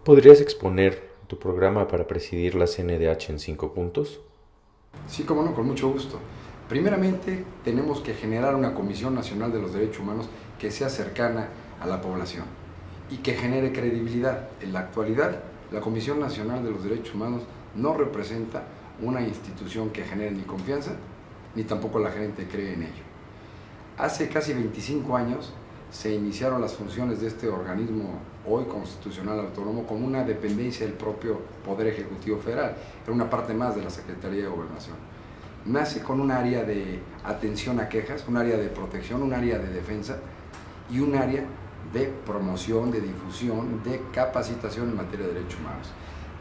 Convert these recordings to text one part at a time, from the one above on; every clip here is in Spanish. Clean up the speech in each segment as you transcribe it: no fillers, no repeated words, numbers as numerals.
¿Podrías exponer tu programa para presidir la CNDH en 5 puntos? Sí, cómo no, con mucho gusto. Primeramente, tenemos que generar una Comisión Nacional de los Derechos Humanos que sea cercana a la población y que genere credibilidad. En la actualidad, la Comisión Nacional de los Derechos Humanos no representa una institución que genere ni confianza, ni tampoco la gente cree en ello. Hace casi 25 años se iniciaron las funciones de este organismo hoy constitucional autónomo como una dependencia del propio Poder Ejecutivo Federal, era una parte más de la Secretaría de Gobernación. Nace con un área de atención a quejas, un área de protección, un área de defensa y un área de promoción, de difusión, de capacitación en materia de derechos humanos.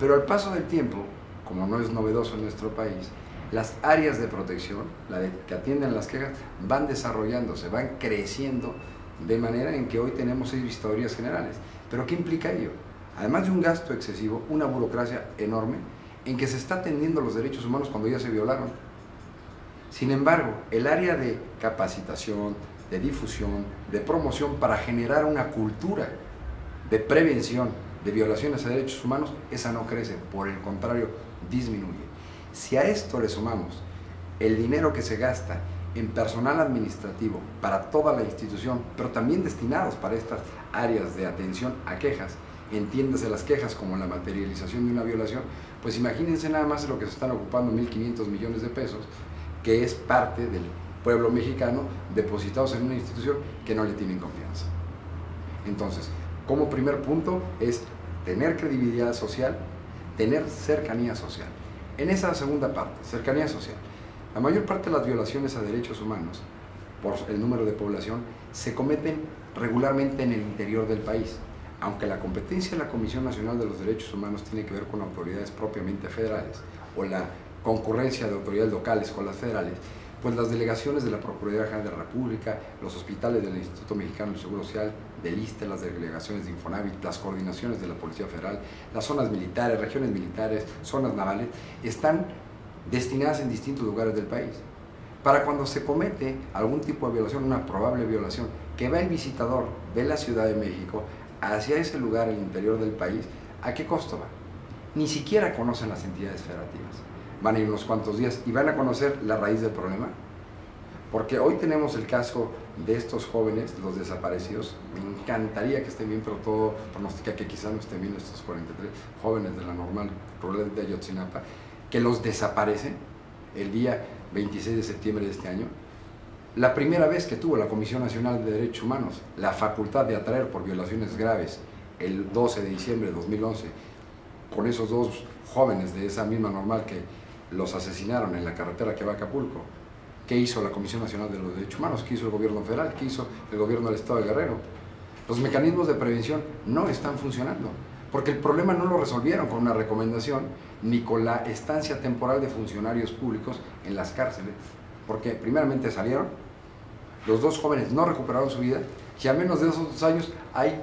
Pero al paso del tiempo, como no es novedoso en nuestro país, las áreas de protección, que atienden las quejas, van desarrollándose, van creciendo de manera en que hoy tenemos 6 visitadorías generales. ¿Pero qué implica ello? Además de un gasto excesivo, una burocracia enorme en que se está atendiendo los derechos humanos cuando ya se violaron. Sin embargo, el área de capacitación, de difusión, de promoción para generar una cultura de prevención de violaciones a derechos humanos, esa no crece, por el contrario, disminuye. Si a esto le sumamos el dinero que se gasta en personal administrativo para toda la institución, pero también destinados para estas áreas de atención a quejas, entiéndase las quejas como la materialización de una violación, pues imagínense nada más de lo que se están ocupando 1.500 millones de pesos, que es parte del pueblo mexicano depositados en una institución que no le tienen confianza. Entonces, como primer punto es tener credibilidad social, tener cercanía social. En esa segunda parte, cercanía social, la mayor parte de las violaciones a derechos humanos, por el número de población, se cometen regularmente en el interior del país. Aunque la competencia de la Comisión Nacional de los Derechos Humanos tiene que ver con autoridades propiamente federales, o la concurrencia de autoridades locales con las federales, pues las delegaciones de la Procuraduría General de la República, los hospitales del Instituto Mexicano del Seguro Social, del ISSSTE, las delegaciones de Infonavit, las coordinaciones de la Policía Federal, las zonas militares, regiones militares, zonas navales, están destinadas en distintos lugares del país. Para cuando se comete algún tipo de violación, una probable violación, que va el visitador de la Ciudad de México hacia ese lugar, el interior del país, ¿a qué costo va? Ni siquiera conocen las entidades federativas. Van a ir unos cuantos días y van a conocer la raíz del problema. Porque hoy tenemos el caso de estos jóvenes, los desaparecidos. Me encantaría que estén bien, pero todo pronostica que quizás no estén bien estos 43 jóvenes de la normal rural de Ayotzinapa, que los desaparecen el día 26 de septiembre de este año. La primera vez que tuvo la Comisión Nacional de Derechos Humanos la facultad de atraer por violaciones graves, el 12 de diciembre de 2011, con esos 2 jóvenes de esa misma normal que los asesinaron en la carretera que va a Acapulco, ¿qué hizo la Comisión Nacional de los Derechos Humanos? ¿Qué hizo el gobierno federal? ¿Qué hizo el gobierno del Estado de Guerrero? Los mecanismos de prevención no están funcionando, porque el problema no lo resolvieron con una recomendación ni con la estancia temporal de funcionarios públicos en las cárceles, porque primeramente salieron, los 2 jóvenes no recuperaron su vida y a menos de esos 2 años hay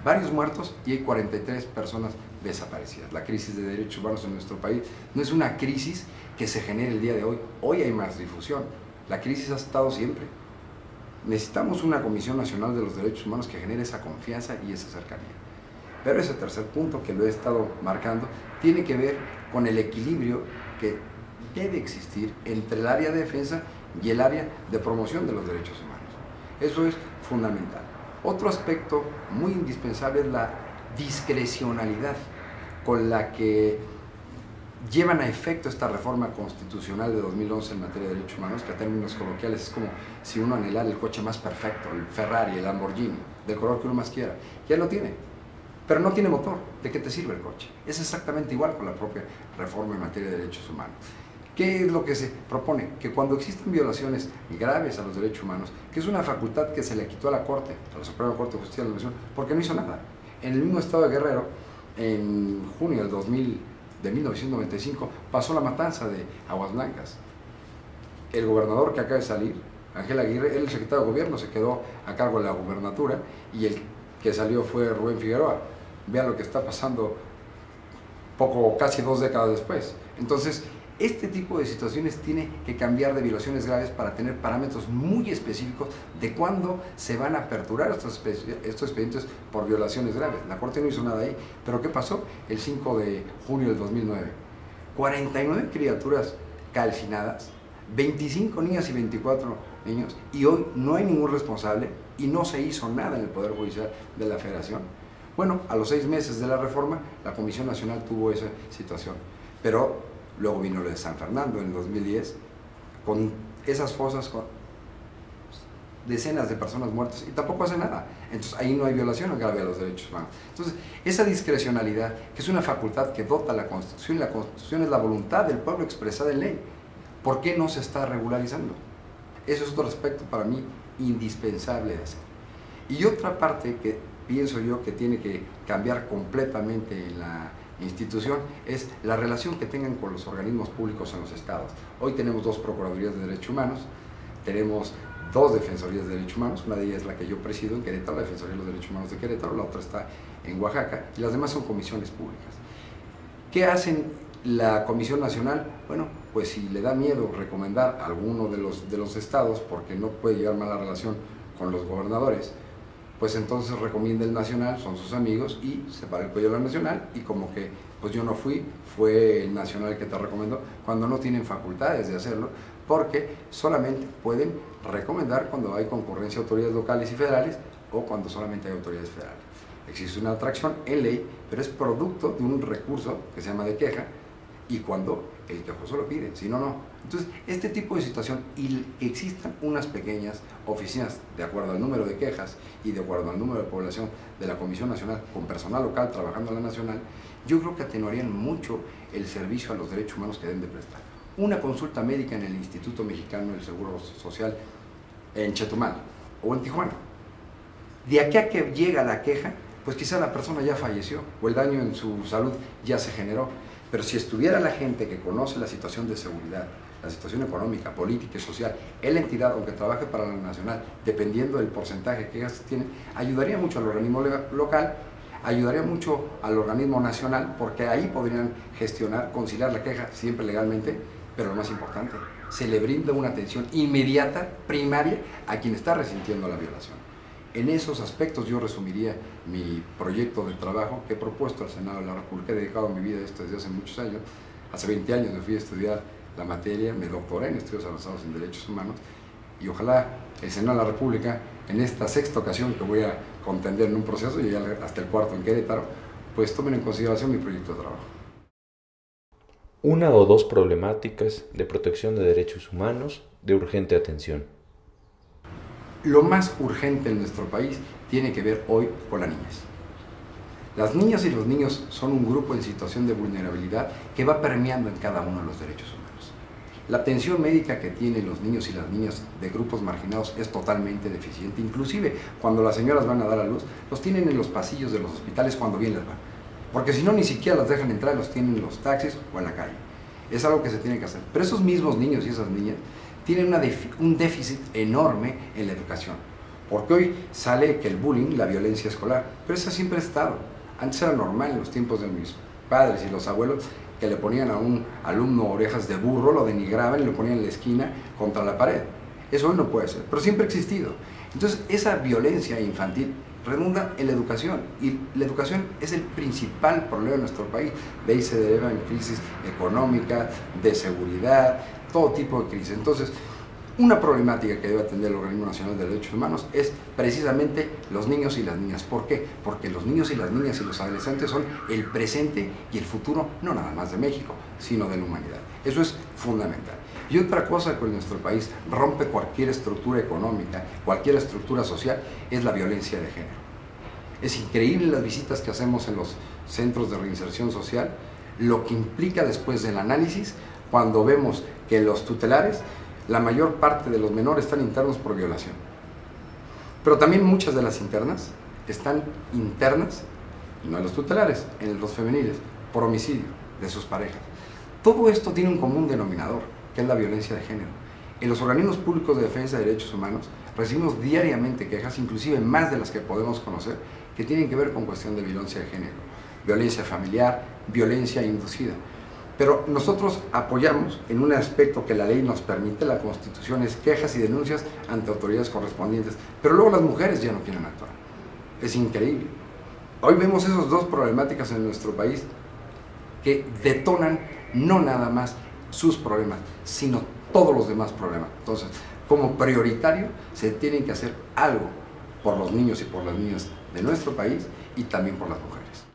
varios muertos y hay 43 personas desaparecidas. La crisis de derechos humanos en nuestro país no es una crisis que se genere el día de hoy. Hoy hay más difusión. La crisis ha estado siempre. Necesitamos una Comisión Nacional de los Derechos Humanos que genere esa confianza y esa cercanía. Pero ese tercer punto que lo he estado marcando tiene que ver con el equilibrio que debe existir entre el área de defensa y el área de promoción de los derechos humanos. Eso es fundamental. Otro aspecto muy indispensable es la discrecionalidad con la que llevan a efecto esta reforma constitucional de 2011 en materia de derechos humanos, que a términos coloquiales es como si uno anhelara el coche más perfecto, el Ferrari, el Lamborghini, del color que uno más quiera. Ya lo tiene, pero no tiene motor. ¿De qué te sirve el coche? Es exactamente igual con la propia reforma en materia de derechos humanos. ¿Qué es lo que se propone? Que cuando existen violaciones graves a los derechos humanos, que es una facultad que se le quitó a la Corte, a la Suprema Corte de Justicia de la Nación, porque no hizo nada. En el mismo estado de Guerrero, en junio de 1995, pasó la matanza de Aguas Blancas. El gobernador que acaba de salir, Ángel Aguirre, el secretario de gobierno, se quedó a cargo de la gubernatura y el que salió fue Rubén Figueroa. Vean lo que está pasando casi 2 décadas después. Entonces, Este tipo de situaciones tiene que cambiar de violaciones graves para tener parámetros muy específicos de cuándo se van a aperturar estos expedientes por violaciones graves. La Corte no hizo nada ahí, pero ¿qué pasó? El 5 de junio del 2009, 49 criaturas calcinadas, 25 niñas y 24 niños, y hoy no hay ningún responsable y no se hizo nada en el Poder Judicial de la Federación. Bueno, a los 6 meses de la reforma, la Comisión Nacional tuvo esa situación, pero luego vino lo de San Fernando en el 2010, con esas fosas con decenas de personas muertas, y tampoco hace nada. Entonces ahí no hay violación grave a los derechos humanos. Entonces, esa discrecionalidad, que es una facultad que dota la Constitución, y la Constitución es la voluntad del pueblo expresada en ley, ¿por qué no se está regularizando? Eso es otro aspecto para mí indispensable de hacer. Y otra parte que pienso yo que tiene que cambiar completamente en la institución es la relación que tengan con los organismos públicos en los estados. Hoy tenemos 2 Procuradurías de Derechos Humanos, tenemos 2 Defensorías de Derechos Humanos, una de ellas es la que yo presido en Querétaro, la Defensoría de los Derechos Humanos de Querétaro, la otra está en Oaxaca, y las demás son comisiones públicas. ¿Qué hacen la Comisión Nacional? Bueno, pues si le da miedo recomendar a alguno de los estados, porque no puede llevar mala relación con los gobernadores, pues entonces recomienda el nacional, son sus amigos, y se para el cuello a la nacional, y como que, pues yo no fui, fue el nacional que te recomendó, cuando no tienen facultades de hacerlo, porque solamente pueden recomendar cuando hay concurrencia de autoridades locales y federales, o cuando solamente hay autoridades federales. Existe una atracción en ley, pero es producto de un recurso que se llama de queja, y cuando el quejoso lo pide, si no, no. Entonces, este tipo de situación, y que existan unas pequeñas oficinas de acuerdo al número de quejas y de acuerdo al número de población de la Comisión Nacional con personal local trabajando en la nacional, yo creo que atenuarían mucho el servicio a los derechos humanos que deben de prestar. Una consulta médica en el Instituto Mexicano del Seguro Social en Chetumal o en Tijuana. De aquí a que llega la queja, pues quizá la persona ya falleció o el daño en su salud ya se generó. Pero si estuviera la gente que conoce la situación de seguridad, la situación económica, política y social, en la entidad, aunque trabaje para la nacional, dependiendo del porcentaje que ellas tienen, ayudaría mucho al organismo local, ayudaría mucho al organismo nacional, porque ahí podrían gestionar, conciliar la queja, siempre legalmente, pero lo más importante, se le brinda una atención inmediata, primaria, a quien está resintiendo la violación. En esos aspectos yo resumiría mi proyecto de trabajo que he propuesto al Senado de la República. He dedicado mi vida a esto desde hace muchos años. Hace 20 años me fui a estudiar la materia, me doctoré en estudios avanzados en derechos humanos, y ojalá el Senado de la República, en esta 6ª ocasión que voy a contender en un proceso, y ya hasta el 4º en Querétaro, pues tomen en consideración mi proyecto de trabajo. 1 o 2 problemáticas de protección de derechos humanos de urgente atención. Lo más urgente en nuestro país tiene que ver hoy con las niñas. Las niñas y los niños son un grupo en situación de vulnerabilidad que va permeando en cada uno de los derechos humanos. La atención médica que tienen los niños y las niñas de grupos marginados es totalmente deficiente. Inclusive cuando las señoras van a dar a luz, los tienen en los pasillos de los hospitales cuando bien les va. Porque si no, ni siquiera las dejan entrar, los tienen en los taxis o en la calle. Es algo que se tiene que hacer. Pero esos mismos niños y esas niñas tienen un déficit enorme en la educación, porque hoy sale que el bullying, la violencia escolar, pero eso siempre ha estado. Antes era normal en los tiempos de mis padres y los abuelos, que le ponían a un alumno orejas de burro, lo denigraban y lo ponían en la esquina contra la pared. Eso hoy no puede ser, pero siempre ha existido. Entonces, esa violencia infantil redunda en la educación, y la educación es el principal problema de nuestro país. De ahí se derivan crisis económica, de seguridad, todo tipo de crisis. Entonces, una problemática que debe atender el Organismo Nacional de Derechos Humanos es precisamente los niños y las niñas. ¿Por qué? Porque los niños y las niñas y los adolescentes son el presente y el futuro, no nada más de México, sino de la humanidad. Eso es fundamental. Y otra cosa que en nuestro país rompe cualquier estructura económica, cualquier estructura social, es la violencia de género. Es increíble las visitas que hacemos en los centros de reinserción social, lo que implica después del análisis, cuando vemos que los tutelares, la mayor parte de los menores están internos por violación. Pero también muchas de las internas están internas, no en los tutelares, en los femeniles, por homicidio de sus parejas. Todo esto tiene un común denominador, que es la violencia de género. En los organismos públicos de defensa de derechos humanos recibimos diariamente quejas, inclusive más de las que podemos conocer, que tienen que ver con cuestión de violencia de género, violencia familiar, violencia inducida. Pero nosotros apoyamos en un aspecto que la ley nos permite, la Constitución, es quejas y denuncias ante autoridades correspondientes. Pero luego las mujeres ya no quieren actuar. Es increíble. Hoy vemos esas dos problemáticas en nuestro país que detonan no nada más sus problemas, sino todos los demás problemas. Entonces, como prioritario, se tiene que hacer algo por los niños y por las niñas de nuestro país y también por las mujeres.